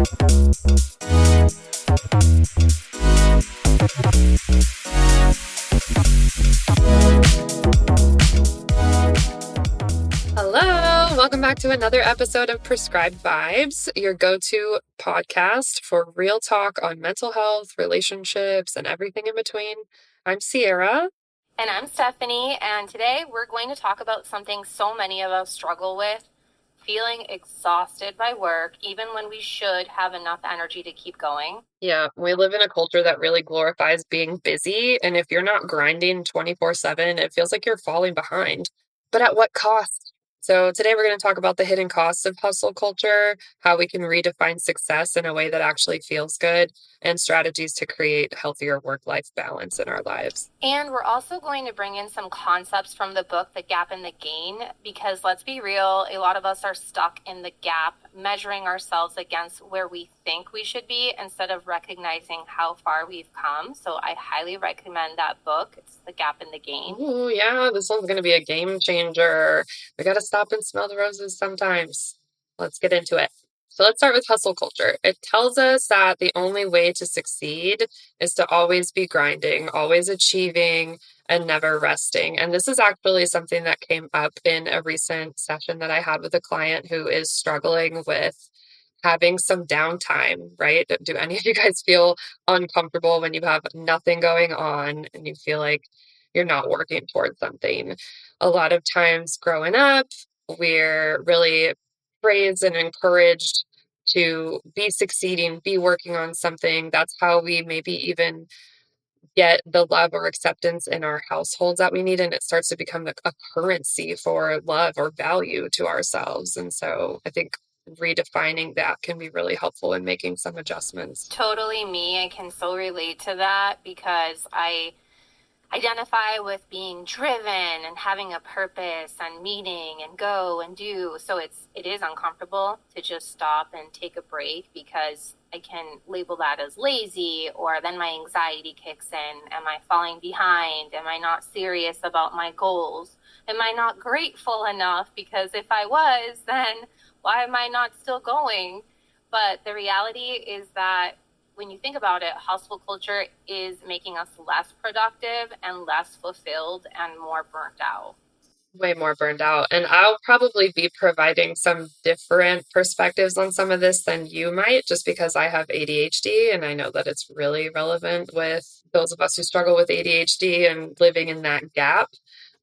Hello, welcome back to another episode of Prescribed Vibes, your go-to podcast for real talk on mental health, relationships, and everything in between. I'm Sierra. And I'm Stephanie, and today we're going to talk about something so many of us struggle with, feeling exhausted by work, even when we should have enough energy to keep going. Yeah, we live in a culture that really glorifies being busy, and if you're not grinding 24/7, it feels like you're falling behind. But at what cost? So today we're going to talk about the hidden costs of hustle culture, how we can redefine success in a way that actually feels good, and strategies to create healthier work-life balance in our lives. And we're also going to bring in some concepts from the book, The Gap and the Gain, because let's be real, a lot of us are stuck in the gap, measuring ourselves against where we think we should be instead of recognizing how far we've come. So I highly recommend that book. It's The Gap and the Gain. Oh, yeah, this one's going to be a game changer. We got to stop and smell the roses sometimes. Let's get into it. So let's start with hustle culture. It tells us that the only way to succeed is to always be grinding, always achieving, and never resting. And this is actually something that came up in a recent session that I had with a client who is struggling with having some downtime, right? Do any of you guys feel uncomfortable when you have nothing going on and you feel like you're not working towards something? A lot of times growing up, we're really praised and encouraged to be succeeding, be working on something. That's how we maybe even get the love or acceptance in our households that we need. And it starts to become a currency for love or value to ourselves. And so I think redefining that can be really helpful in making some adjustments. Totally me. I can so relate to that because I identify with being driven and having a purpose and meeting and go and do. So it is uncomfortable to just stop and take a break because I can label that as lazy, or then my anxiety kicks in. Am I falling behind? Am I not serious about my goals? Am I not grateful enough? Because if I was, then why am I not still going? But the reality is that when you think about it, hustle culture is making us less productive and less fulfilled and more burnt out. Way more burned out. And I'll probably be providing some different perspectives on some of this than you might, just because I have ADHD and I know that it's really relevant with those of us who struggle with ADHD and living in that gap.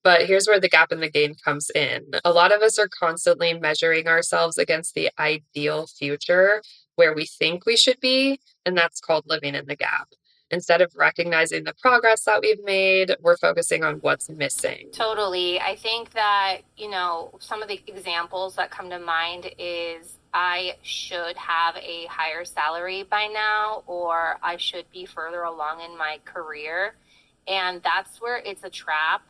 But here's where the gap and the gain comes in. A lot of us are constantly measuring ourselves against the ideal future where we think we should be, and that's called living in the gap. Instead of recognizing the progress that we've made, we're focusing on what's missing. Totally. I think that, some of the examples that come to mind is I should have a higher salary by now, or I should be further along in my career. And that's where it's a trap.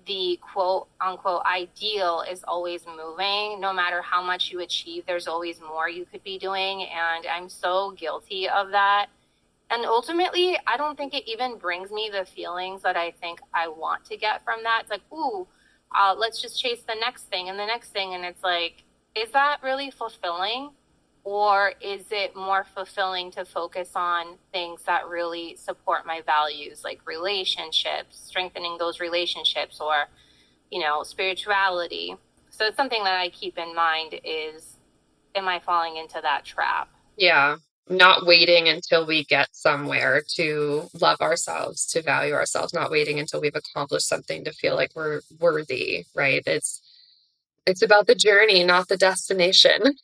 The quote unquote ideal is always moving. No matter how much you achieve, there's always more you could be doing. And I'm so guilty of that. And ultimately, I don't think it even brings me the feelings that I think I want to get from that. It's like, let's just chase the next thing and the next thing. And it's like, is that really fulfilling? Or is it more fulfilling to focus on things that really support my values, like relationships, strengthening those relationships, or, spirituality? So it's something that I keep in mind is, am I falling into that trap? Yeah. Not waiting until we get somewhere to love ourselves, to value ourselves, not waiting until we've accomplished something to feel like we're worthy, right? It's about the journey, not the destination.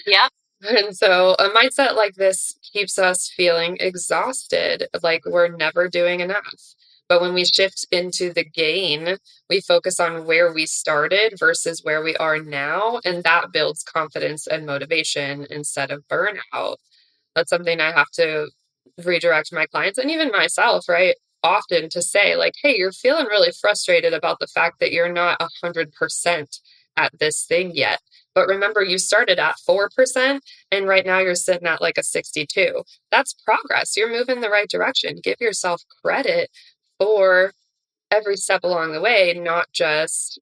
Yeah. And so a mindset like this keeps us feeling exhausted, like we're never doing enough. But when we shift into the gain, we focus on where we started versus where we are now. And that builds confidence and motivation instead of burnout. That's something I have to redirect my clients and even myself, right? Often to say, like, hey, you're feeling really frustrated about the fact that you're not 100% at this thing yet. But remember, you started at 4%, and right now you're sitting at like a 62. That's progress. You're moving the right direction. Give yourself credit for every step along the way, not just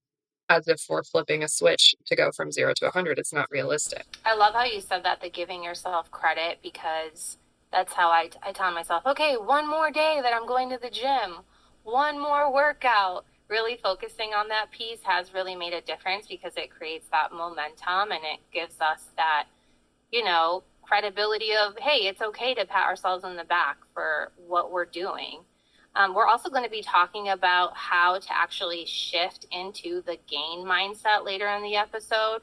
as if we're flipping a switch to go from 0 to 100. It's not realistic. I love how you said that, the giving yourself credit, because that's how I tell myself, okay, one more day that I'm going to the gym, one more workout. Really focusing on that piece has really made a difference because it creates that momentum and it gives us that, credibility of, hey, it's okay to pat ourselves on the back for what we're doing. We're also going to be talking about how to actually shift into the gain mindset later in the episode.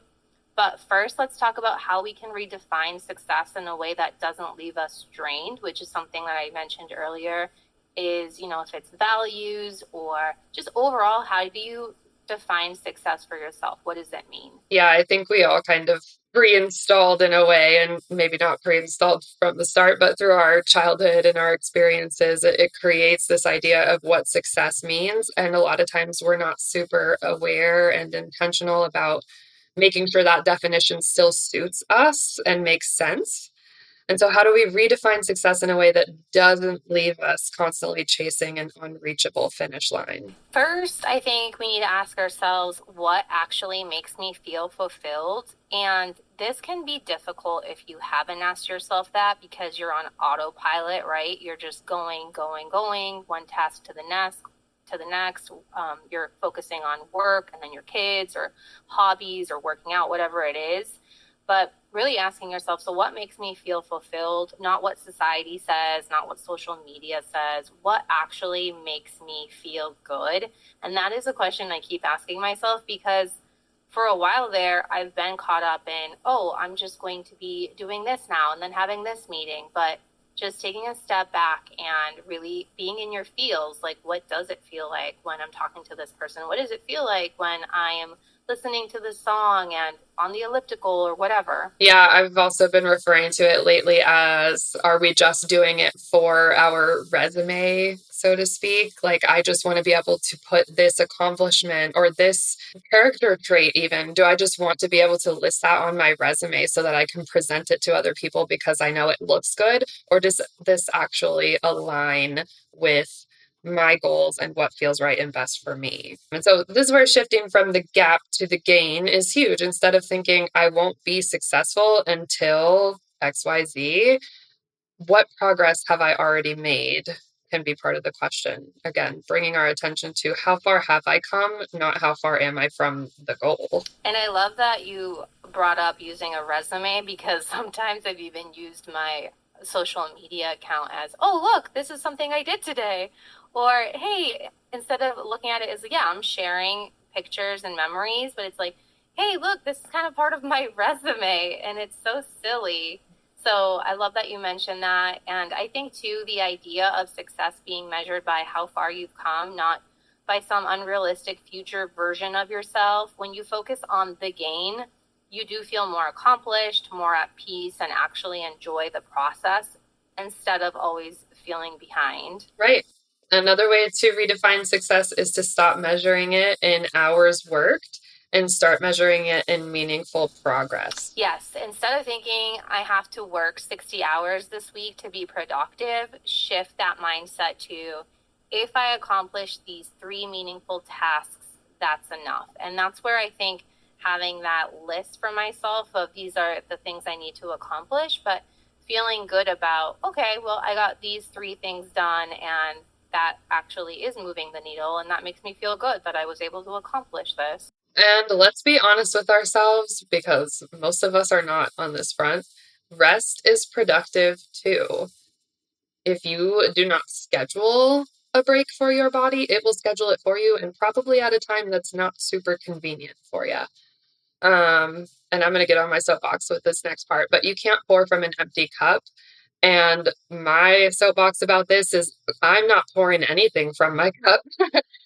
But first, let's talk about how we can redefine success in a way that doesn't leave us drained, which is something that I mentioned earlier, is, if it's values or just overall, how do you define success for yourself? What does it mean? Yeah, I think we all kind of pre-installed in a way, and maybe not pre-installed from the start, but through our childhood and our experiences, it creates this idea of what success means. And a lot of times we're not super aware and intentional about making sure that definition still suits us and makes sense. And so, how do we redefine success in a way that doesn't leave us constantly chasing an unreachable finish line? First, I think we need to ask ourselves what actually makes me feel fulfilled. And this can be difficult if you haven't asked yourself that because you're on autopilot, right? You're just going, going, going, one task to the next. You're focusing on work and then your kids or hobbies or working out, whatever it is. But really asking yourself, so what makes me feel fulfilled? Not what society says, not what social media says, what actually makes me feel good? And that is a question I keep asking myself because for a while there, I've been caught up in, oh, I'm just going to be doing this now and then having this meeting. But just taking a step back and really being in your feels, like what does it feel like when I'm talking to this person? What does it feel like when I am listening to this song and on the elliptical or whatever? Yeah, I've also been referring to it lately as, are we just doing it for our resume, so to speak? Like, I just want to be able to put this accomplishment or this character trait, even. Do I just want to be able to list that on my resume so that I can present it to other people because I know it looks good? Or does this actually align with my goals and what feels right and best for me? And so this is where shifting from the gap to the gain is huge. Instead of thinking I won't be successful until XYZ, what progress have I already made can be part of the question. Again, bringing our attention to how far have I come, not how far am I from the goal. And I love that you brought up using a resume because sometimes I've even used my social media account as, oh, look, this is something I did today. Or, hey, instead of looking at it as, yeah, I'm sharing pictures and memories, but it's like, hey, look, this is kind of part of my resume. And it's so silly. So I love that you mentioned that. And I think, too, the idea of success being measured by how far you've come, not by some unrealistic future version of yourself. When you focus on the gain, you do feel more accomplished, more at peace, and actually enjoy the process instead of always feeling behind. Right. Another way to redefine success is to stop measuring it in hours worked and start measuring it in meaningful progress. Yes, instead of thinking I have to work 60 hours this week to be productive, shift that mindset to, if I accomplish these 3 meaningful tasks, that's enough. And that's where I think having that list for myself of these are the things I need to accomplish, but feeling good about, okay, well, I got these 3 things done and that actually is moving the needle, and that makes me feel good that I was able to accomplish this. And let's be honest with ourselves, because most of us are not on this front. Rest is productive too. If you do not schedule a break for your body, it will schedule it for you, and probably at a time that's not super convenient for you. And I'm going to get on my soapbox with this next part, but you can't pour from an empty cup. And my soapbox about this is I'm not pouring anything from my cup.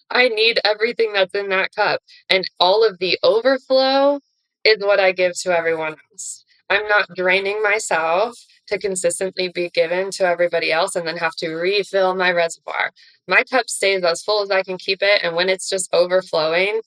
I need everything that's in that cup. And all of the overflow is what I give to everyone else. I'm not draining myself to consistently be given to everybody else and then have to refill my reservoir. My cup stays as full as I can keep it. And when it's just overflowing,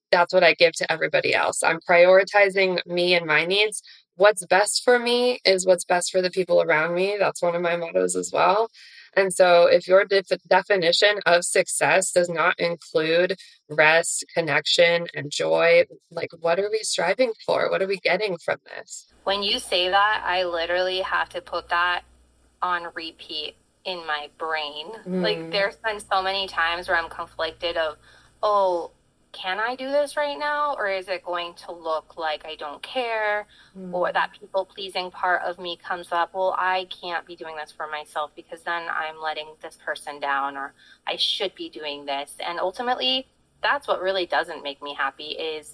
that's what I give to everybody else. I'm prioritizing me and my needs. What's best for me is what's best for the people around me. That's one of my mottos as well. And so if your definition of success does not include rest, connection, and joy, like what are we striving for? What are we getting from this? When you say that, I literally have to put that on repeat in my brain. Like there's been so many times where I'm conflicted of, oh, can I do this right now? Or is it going to look like I don't care? Or that people pleasing part of me comes up, well, I can't be doing this for myself because then I'm letting this person down, or I should be doing this. And ultimately, that's what really doesn't make me happy is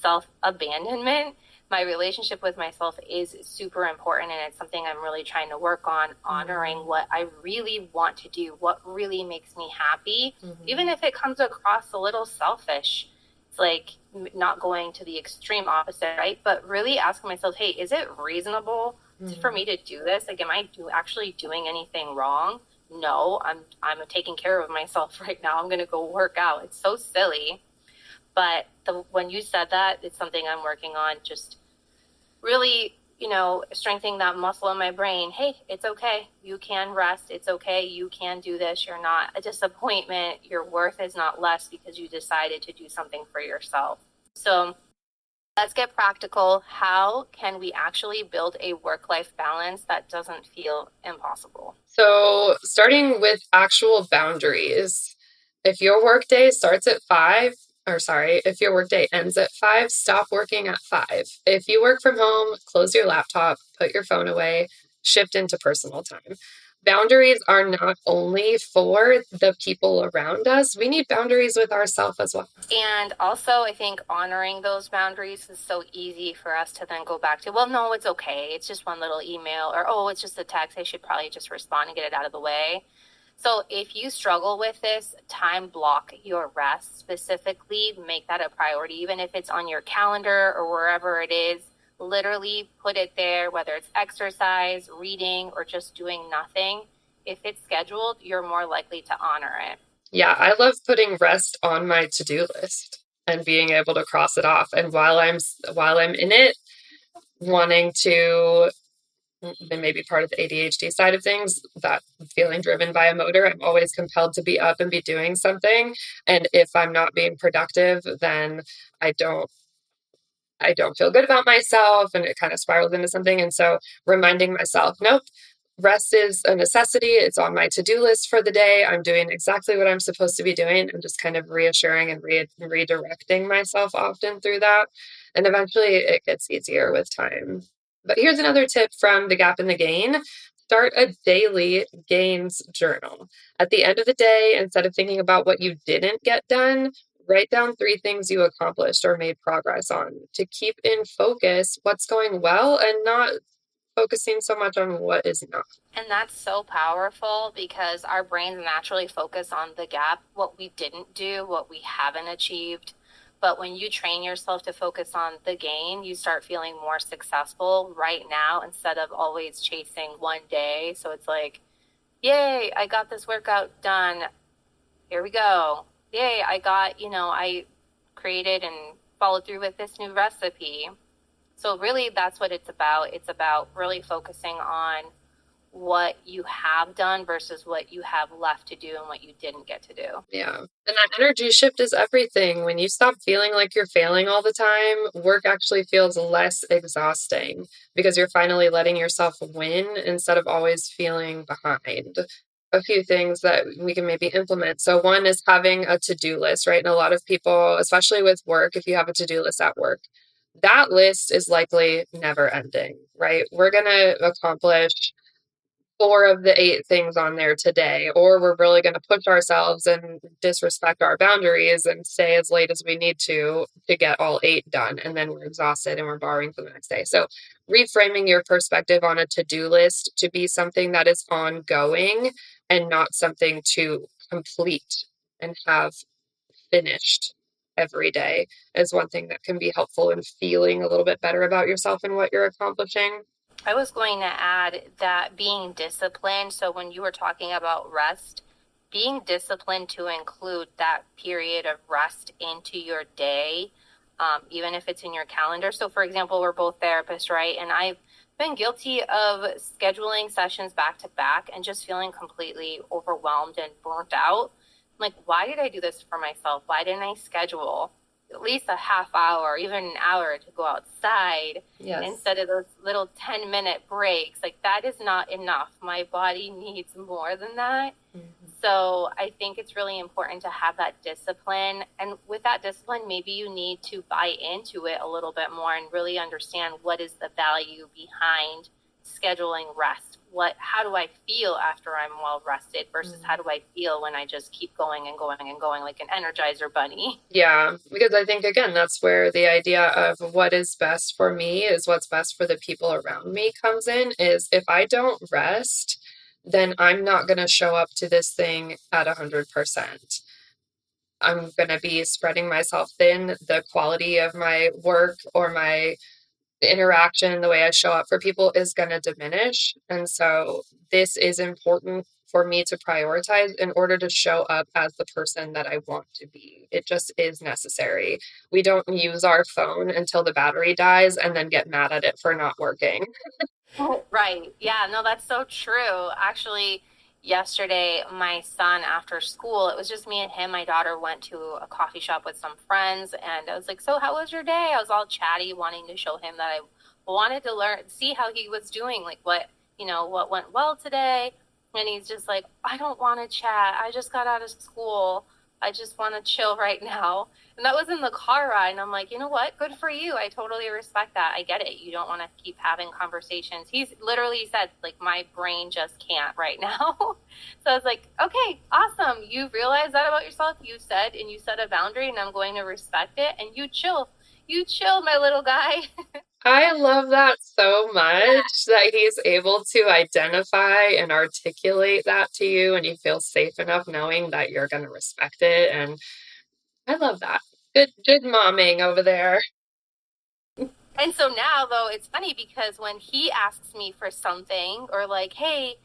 self-abandonment. My relationship with myself is super important, and it's something I'm really trying to work on, honoring what I really want to do, what really makes me happy, even if it comes across a little selfish. It's like not going to the extreme opposite, right? But really asking myself, hey, is it reasonable for me to do this? Like, am I actually doing anything wrong? No, I'm taking care of myself right now. I'm going to go work out. It's so silly. But when you said that, it's something I'm working on, just really, strengthening that muscle in my brain. Hey, it's okay. You can rest. It's okay. You can do this. You're not a disappointment. Your worth is not less because you decided to do something for yourself. So let's get practical. How can we actually build a work-life balance that doesn't feel impossible? So, starting with actual boundaries. If your workday starts at 5, or sorry, if your workday ends at 5, stop working at 5. If you work from home, close your laptop, put your phone away, shift into personal time. Boundaries are not only for the people around us, we need boundaries with ourselves as well. And also, I think honoring those boundaries is so easy for us to then go back to, well, no, it's okay. It's just one little email, or, oh, it's just a text. I should probably just respond and get it out of the way. So if you struggle with this, time block your rest. Specifically, make that a priority, even if it's on your calendar or wherever it is. Literally put it there, whether it's exercise, reading, or just doing nothing. If it's scheduled, you're more likely to honor it. Yeah, I love putting rest on my to-do list and being able to cross it off. And while I'm in it, wanting to, and maybe part of the ADHD side of things, that feeling driven by a motor, I'm always compelled to be up and be doing something. And if I'm not being productive, then I don't I don't feel good about myself, and it kind of spirals into something. And so reminding myself, nope, rest is a necessity. It's on my to-do list for the day. I'm doing exactly what I'm supposed to be doing, and just kind of reassuring and redirecting myself often through that. And eventually it gets easier with time. But here's another tip from The Gap and the Gain. Start a daily gains journal. At the end of the day, instead of thinking about what you didn't get done, write down 3 things you accomplished or made progress on to keep in focus what's going well and not focusing so much on what is not. And that's so powerful because our brains naturally focus on the gap, what we didn't do, what we haven't achieved. But when you train yourself to focus on the gain, you start feeling more successful right now instead of always chasing one day. So it's like, yay, I got this workout done. Here we go. Yay, I created and followed through with this new recipe. So really that's what it's about. It's about really focusing on what you have done versus what you have left to do and what you didn't get to do. Yeah. And that energy shift is everything. When you stop feeling like you're failing all the time, work actually feels less exhausting because you're finally letting yourself win instead of always feeling behind. A few things that we can maybe implement. So one is having a to-do list, right? And a lot of people, especially with work, if you have a to-do list at work, that list is likely never ending, right? We're going to accomplish 4 of the 8 things on there today, or we're really going to push ourselves and disrespect our boundaries and stay as late as we need to get all 8 done. And then we're exhausted and we're borrowing for the next day. So reframing your perspective on a to-do list to be something that is ongoing and not something to complete and have finished every day is one thing that can be helpful in feeling a little bit better about yourself and what you're accomplishing. I was going to add that being disciplined. So when you were talking about rest, being disciplined to include that period of rest into your day, even if it's in your calendar. So for example, we're both therapists, right? And I've been guilty of scheduling sessions back to back and just feeling completely overwhelmed and burnt out. Like, why did I do this for myself? Why didn't I schedule at least a half hour, or even an hour to go outside Yes. instead of those little 10-minute breaks? Like, that is not enough. My body needs more than that. Mm-hmm. So I think it's really important to have that discipline. And with that discipline, maybe you need to buy into it a little bit more and really understand what is the value behind scheduling rest. How do I feel after I'm well rested versus how do I feel when I just keep going and going and going like an Energizer bunny? Yeah, because I think, again, that's where the idea of what is best for me is what's best for the people around me comes in, is if I don't rest, then I'm not going to show up to this thing at 100%. I'm going to be spreading myself thin. The quality of my work or my interaction, the way I show up for people is going to diminish. And so this is important for me to prioritize in order to show up as the person that I want to be. It just is necessary. We don't use our phone until the battery dies and then get mad at it for not working. Right. Yeah, no, that's so true. Actually, yesterday, my son after school, it was just me and him. My daughter went to a coffee shop with some friends, and I was like, "So, how was your day?" I was all chatty, wanting to show him that I wanted to see how he was doing, like what went well today. And he's just like, "I don't want to chat. I just got out of school. I just want to chill right now." And that was in the car ride. And I'm like, you know what? Good for you. I totally respect that. I get it. You don't want to keep having conversations. He's literally said, like, my brain just can't right now. So I was like, okay, awesome. You realize that about yourself. You said, and you set a boundary, and I'm going to respect it. And you chill. You chill, my little guy. I love that so much that he's able to identify and articulate that to you, and you feel safe enough knowing that you're going to respect it. And I love that. Good momming over there. And so now, though, it's funny because when he asks me for something or like, hey,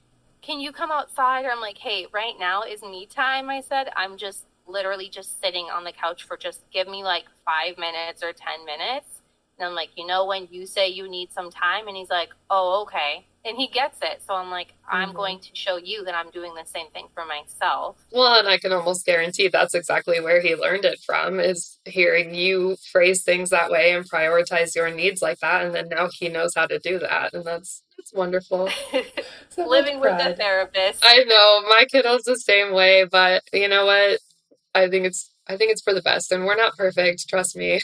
can you come outside? Or I'm like, hey, right now is me time. I said, I'm just literally just sitting on the couch for just give me like 5 minutes or 10 minutes. And I'm like, when you say you need some time, and he's like, oh, okay. And he gets it. So I'm like, I'm going to show you that I'm doing the same thing for myself. Well, and I can almost guarantee that's exactly where he learned it from, is hearing you phrase things that way and prioritize your needs like that. And then now he knows how to do that. And that's wonderful. So living with a therapist. I know my kiddo's the same way, but you know what? I think it's for the best, and we're not perfect, trust me.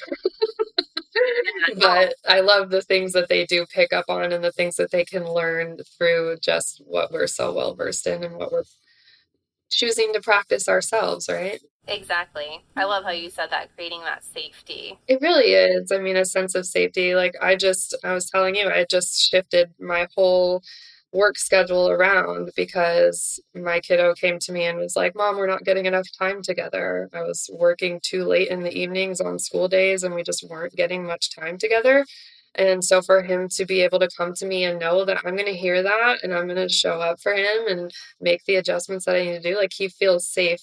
But I love the things that they do pick up on and the things that they can learn through just what we're so well versed in and what we're choosing to practice ourselves, right? Exactly. I love how you said that, creating that safety. It really is. I mean, a sense of safety. Like I was telling you, I just shifted my whole work schedule around because my kiddo came to me and was like, Mom, we're not getting enough time together. I was working too late in the evenings on school days and we just weren't getting much time together. And so for him to be able to come to me and know that I'm going to hear that and I'm going to show up for him and make the adjustments that I need to do, like he feels safe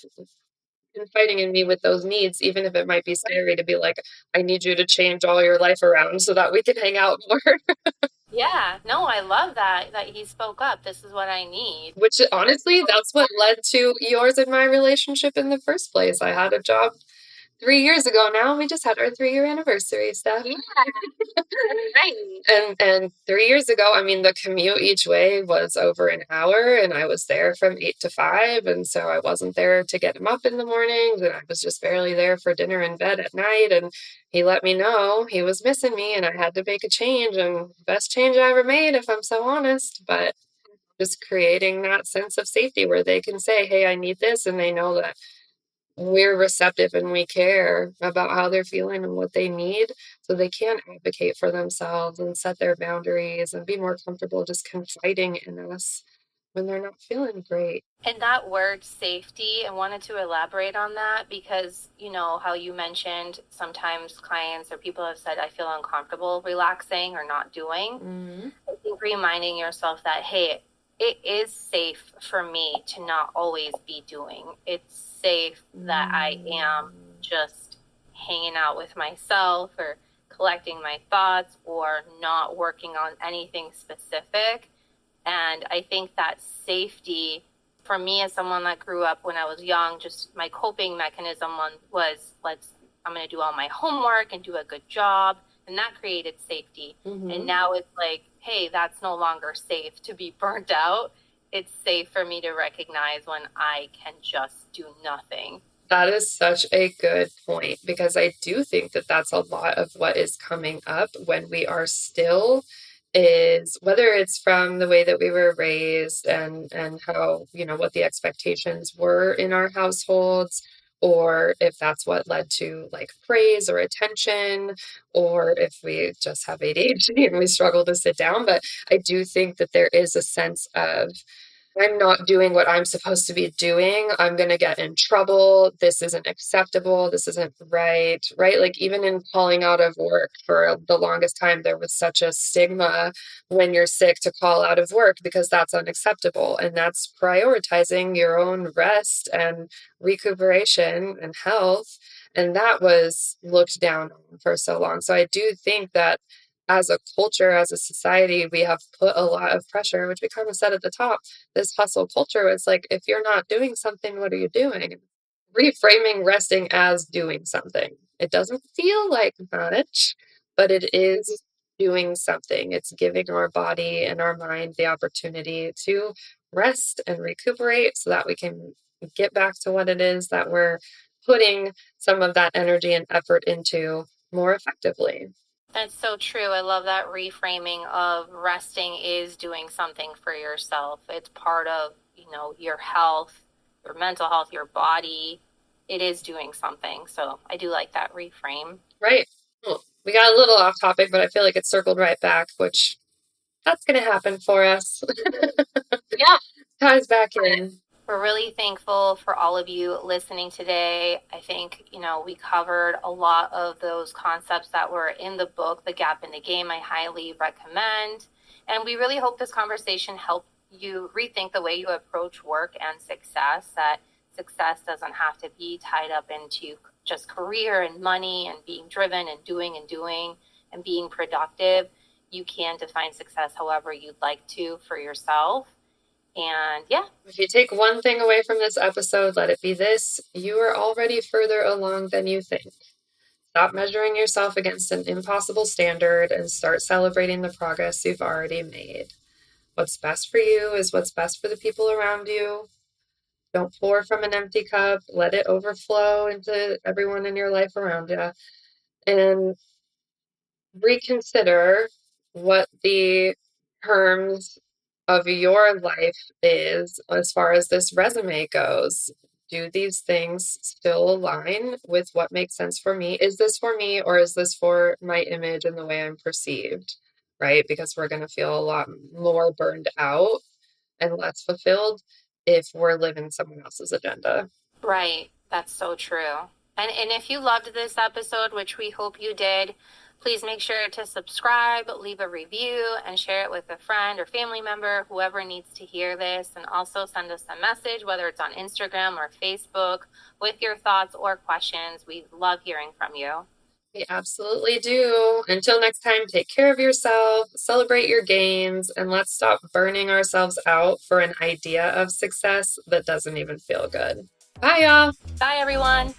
confiding in me with those needs, even if it might be scary to be like, I need you to change all your life around so that we can hang out more. Yeah, no, I love that he spoke up. This is what I need. Which honestly, that's what led to yours and my relationship in the first place. I had a job 3 years ago now. We just had our 3-year anniversary, Steph. Yeah, right. And 3 years ago, I mean, the commute each way was over an hour, and I was there from 8 to 5, and so I wasn't there to get him up in the mornings, and I was just barely there for dinner and bed at night. And he let me know he was missing me, and I had to make a change, and best change I ever made, if I'm so honest. But just creating that sense of safety where they can say, "Hey, I need this," and they know that we're receptive and we care about how they're feeling and what they need, so they can advocate for themselves and set their boundaries and be more comfortable just confiding in us when they're not feeling great. And that word safety, I wanted to elaborate on that because, how you mentioned sometimes clients or people have said, I feel uncomfortable relaxing or not doing. Mm-hmm. I think reminding yourself that, hey, it is safe for me to not always be doing. It's safe that I am just hanging out with myself or collecting my thoughts or not working on anything specific. And I think that safety, for me as someone that grew up when I was young, just my coping mechanism was I'm going to do all my homework and do a good job. And that created safety. Mm-hmm. And now it's like, hey, that's no longer safe to be burnt out. It's safe for me to recognize when I can just do nothing. That is such a good point, because I do think that that's a lot of what is coming up when we are still, is whether it's from the way that we were raised and how, what the expectations were in our households, or if that's what led to like praise or attention, or if we just have ADHD and we struggle to sit down. But I do think that there is a sense of, I'm not doing what I'm supposed to be doing. I'm going to get in trouble. This isn't acceptable. This isn't right. Right. Like, even in calling out of work for the longest time, there was such a stigma when you're sick to call out of work because that's unacceptable. And that's prioritizing your own rest and recuperation and health. And that was looked down on for so long. So I do think that as a culture, as a society, we have put a lot of pressure, which we kind of said at the top. This hustle culture is like, if you're not doing something, what are you doing? Reframing resting as doing something. It doesn't feel like much, but it is doing something. It's giving our body and our mind the opportunity to rest and recuperate so that we can get back to what it is that we're putting some of that energy and effort into more effectively. That's so true. I love that reframing of resting is doing something for yourself. It's part of, your health, your mental health, your body. It is doing something. So I do like that reframe. Right. Well, we got a little off topic, but I feel like it circled right back, which that's going to happen for us. Yeah. Ties back in. We're really thankful for all of you listening today. I think, we covered a lot of those concepts that were in the book, The Gap in the Game. I highly recommend. And we really hope this conversation helped you rethink the way you approach work and success, that success doesn't have to be tied up into just career and money and being driven and doing and being productive. You can define success however you'd like to for yourself. And yeah. If you take one thing away from this episode, let it be this: you are already further along than you think. Stop measuring yourself against an impossible standard and start celebrating the progress you've already made. What's best for you is what's best for the people around you. Don't pour from an empty cup. Let it overflow into everyone in your life around you. And reconsider what the terms of your life is as far as this resume goes. Do these things still align with what makes sense for me? Is this for me, or is this for my image and the way I'm perceived? Right? Because we're going to feel a lot more burned out and less fulfilled if we're living someone else's agenda. Right. That's so true. And if you loved this episode, which we hope you did, please make sure to subscribe, leave a review, and share it with a friend or family member, whoever needs to hear this. And also send us a message, whether it's on Instagram or Facebook, with your thoughts or questions. We love hearing from you. We absolutely do. Until next time, take care of yourself, celebrate your gains, and let's stop burning ourselves out for an idea of success that doesn't even feel good. Bye, y'all. Bye, everyone.